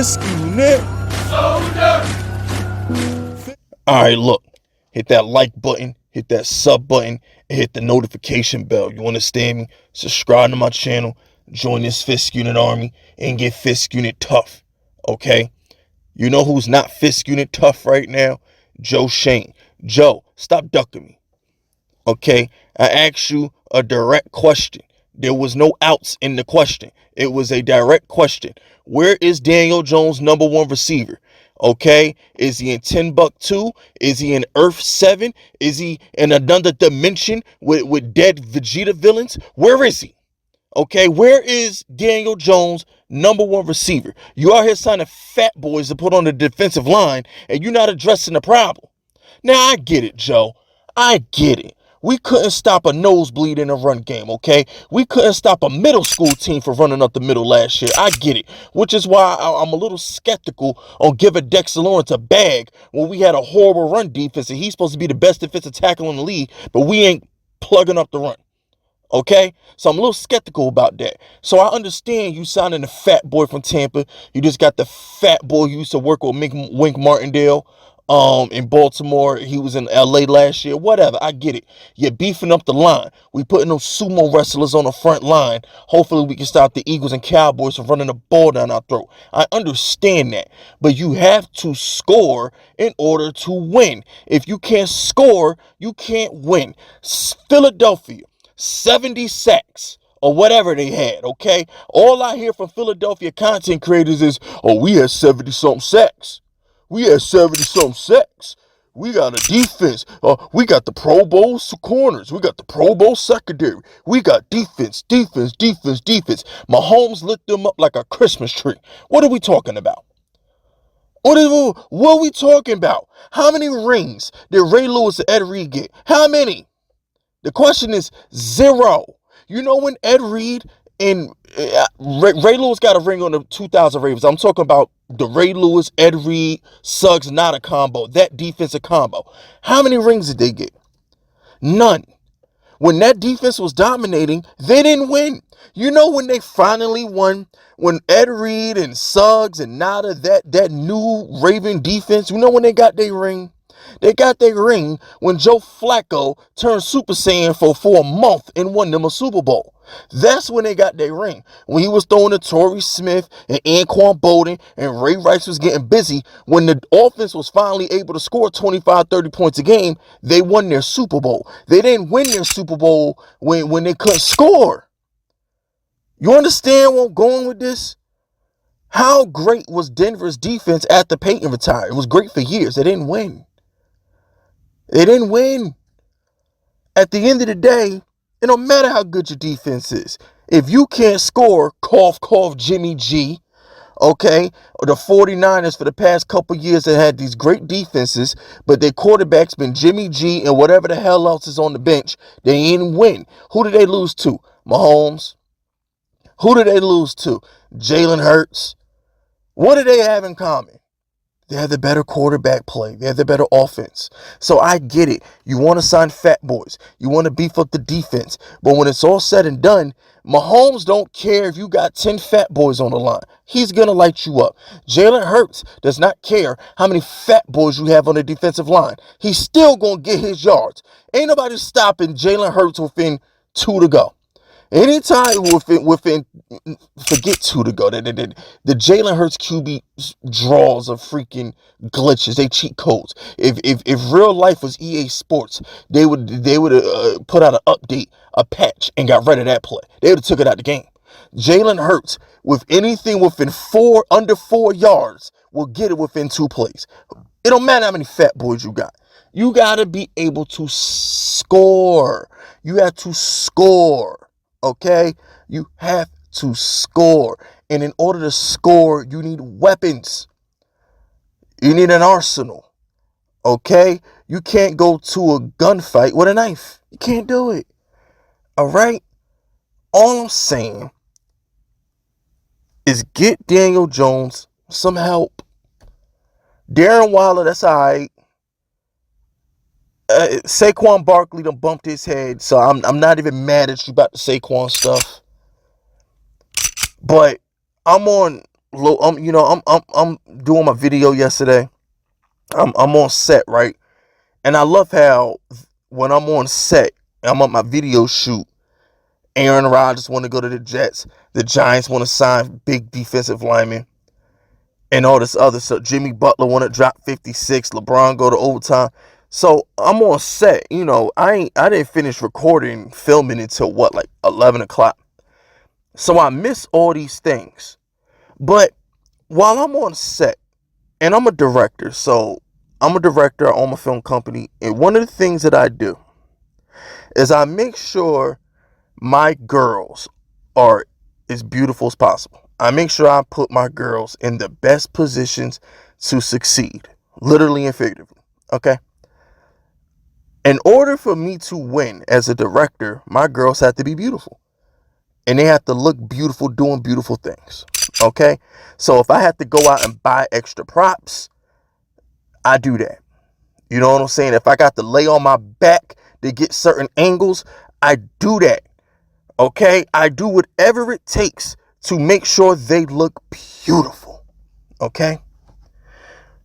Fiscunit. Alright, look. Hit that like button, hit that sub button, and hit the notification bell. You understand me? Subscribe to my channel, join this Fisk Unit army, and get Fisk Unit tough. Okay? You know who's not Fisk Unit tough right now? Joe Schoen. Joe, stop ducking me. Okay? I asked you a direct question. There was no outs in the question. It was a direct question. Where is Daniel Jones' #1 receiver? Okay, is he in Timbuktu? Is he in Earth 7? Is he in another dimension with dead Vegeta villains? Where is he? Okay, where is Daniel Jones' #1 receiver? You out here signing fat boys to put on the defensive line, and you're not addressing the problem. Now, I get it, Joe. I get it. We couldn't stop a nosebleed in a run game, okay? We couldn't stop a middle school team from running up the middle last year. I get it, which is why I'm a little skeptical on giving Dexter Lawrence a bag when we had a horrible run defense and he's supposed to be the best defensive tackle in the league, but we ain't plugging up the run. Okay, so I'm a little skeptical about that. So I understand you signing the fat boy from Tampa. You just got the fat boy who used to work with Wink Martindale in Baltimore. He was in LA last year. Whatever, I get it. You're beefing up the line. We putting those sumo wrestlers on the front line. Hopefully we can stop the Eagles and Cowboys from running the ball down our throat. I understand that, but you have to score in order to win. If you can't score, you can't win. Philadelphia, 70 sacks or whatever they had, okay? All I hear from Philadelphia content creators is, oh, we had 70-something sacks. We had 70-something sacks. We got a defense. We got the Pro Bowl corners. We got the Pro Bowl secondary. We got defense. Mahomes lit them up like a Christmas tree. What are we talking about? What are we talking about? How many rings did Ray Lewis and Ed Reed get? How many? The question is 0. You know when Ed Reed and Ray Lewis got a ring on the 2000 Ravens. I'm talking about the Ray Lewis, Ed Reed, Suggs, not a combo. That defensive combo. How many rings did they get? None. When that defense was dominating, they didn't win. You know when they finally won? When Ed Reed and Suggs and Nada, that new Raven defense, you know when they got their ring? They got their ring when Joe Flacco turned Super Saiyan for a month and won them a Super Bowl. That's when they got their ring. When he was throwing to Torrey Smith and Anquan Bolden and Ray Rice was getting busy, when the offense was finally able to score 25, 30 points a game, they won their Super Bowl. They didn't win their Super Bowl when they couldn't score. You understand where I'm going with this? How great was Denver's defense after Peyton retired? It was great for years. They didn't win. They didn't win. At the end of the day, it don't matter how good your defense is. If you can't score, cough, cough, Jimmy G, okay? Or the 49ers for the past couple years that had these great defenses, but their quarterback's been Jimmy G and whatever the hell else is on the bench, they ain't win. Who did they lose to? Mahomes. Who did they lose to? Jalen Hurts. What do they have in common? They have the better quarterback play. They have the better offense. So I get it. You want to sign fat boys. You want to beef up the defense. But when it's all said and done, Mahomes don't care if you got 10 fat boys on the line. He's going to light you up. Jalen Hurts does not care how many fat boys you have on the defensive line. He's still going to get his yards. Ain't nobody stopping Jalen Hurts within 2 to go. Anytime within forget 2 to go. The Jalen Hurts QB draws are freaking glitches. They cheat codes. If real life was EA Sports, they would put out an update, a patch, and got rid of that play. They would have took it out of the game. Jalen Hurts with anything within under 4 yards will get it within 2 plays. It don't matter how many fat boys you got. You gotta be able to score. You have to score. Okay, you have to score. And in order to score, you need weapons. You need an arsenal. Okay, you can't go to a gunfight with a knife. You can't do it. All right, all I'm saying is get Daniel Jones some help. Darren Waller, that's all right. Saquon Barkley done bumped his head, so I'm not even mad at you about the Saquon stuff. But I'm on I'm doing my video yesterday. I'm on set, right? And I love how when I'm on set, I'm on my video shoot. Aaron Rodgers want to go to the Jets. The Giants want to sign big defensive linemen and all this other stuff. Jimmy Butler want to drop 56. LeBron go to overtime. So I'm on set. I didn't finish recording, filming until like 11 o'clock. So I miss all these things. But while I'm on set, and I'm a director, so I'm a director, I own my film company, and one of the things that I do is I make sure my girls are as beautiful as possible. I make sure I put my girls in the best positions to succeed, literally and figuratively, okay? In order for me to win as a director, my girls have to be beautiful. And they have to look beautiful doing beautiful things, okay? So if I have to go out and buy extra props, I do that. You know what I'm saying? If I got to lay on my back to get certain angles, I do that. Okay? I do whatever it takes to make sure they look beautiful. Okay?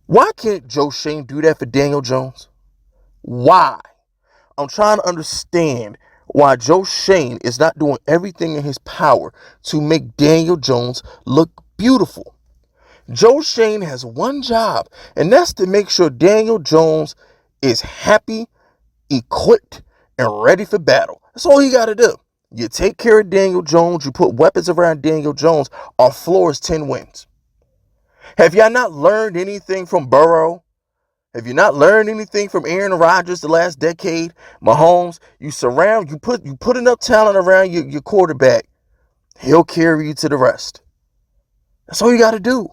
Why can't Joe Schoen do that for Daniel Jones? Why? I'm trying to understand why Joe Schoen is not doing everything in his power to make Daniel Jones look beautiful. Joe Schoen has one job, and that's to make sure Daniel Jones is happy, equipped, and ready for battle. That's all you got to do. You take care of Daniel Jones, you put weapons around Daniel Jones, our floor is 10 wins. Have y'all not learned anything from Burrow? Have you not learned anything from Aaron Rodgers the last decade? Mahomes, you put enough talent around your quarterback, he'll carry you to the rest. That's all you got to do.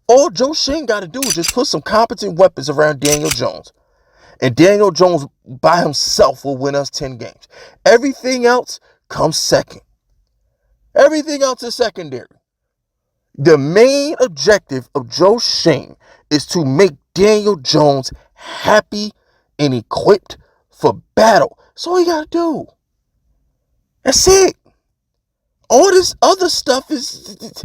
All Joe Schoen got to do is just put some competent weapons around Daniel Jones. And Daniel Jones by himself will win us 10 games. Everything else comes second. Everything else is secondary. The main objective of Joe Schoen is to make Daniel Jones happy and equipped for battle. That's all you got to do. That's it. All this other stuff is...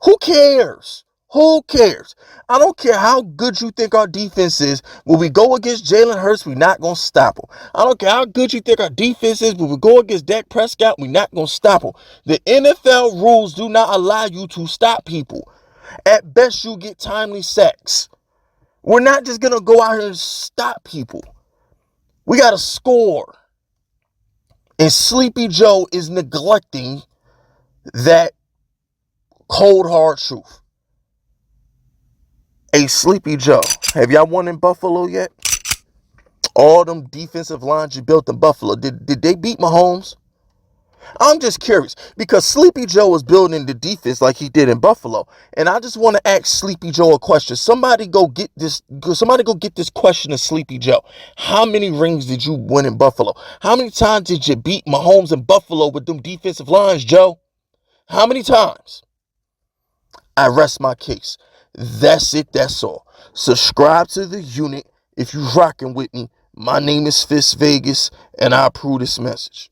Who cares? Who cares? I don't care how good you think our defense is. When we go against Jalen Hurts, we're not going to stop him. I don't care how good you think our defense is. When we go against Dak Prescott, we're not going to stop him. The NFL rules do not allow you to stop people. At best, you get timely sacks. We're not just going to go out here and stop people. We got to score. And Sleepy Joe is neglecting that cold, hard truth. Hey, Sleepy Joe, have y'all won in Buffalo yet? All them defensive lines you built in Buffalo, did they beat Mahomes? I'm just curious because Sleepy Joe was building the defense like he did in Buffalo. And I just want to ask Sleepy Joe a question. Somebody go get this question of Sleepy Joe. How many rings did you win in Buffalo? How many times did you beat Mahomes in Buffalo with them defensive lines, Joe? How many times? I rest my case. That's it. That's all. Subscribe to the unit if you rocking with me. My name is Fist Vegas, and I approve this message.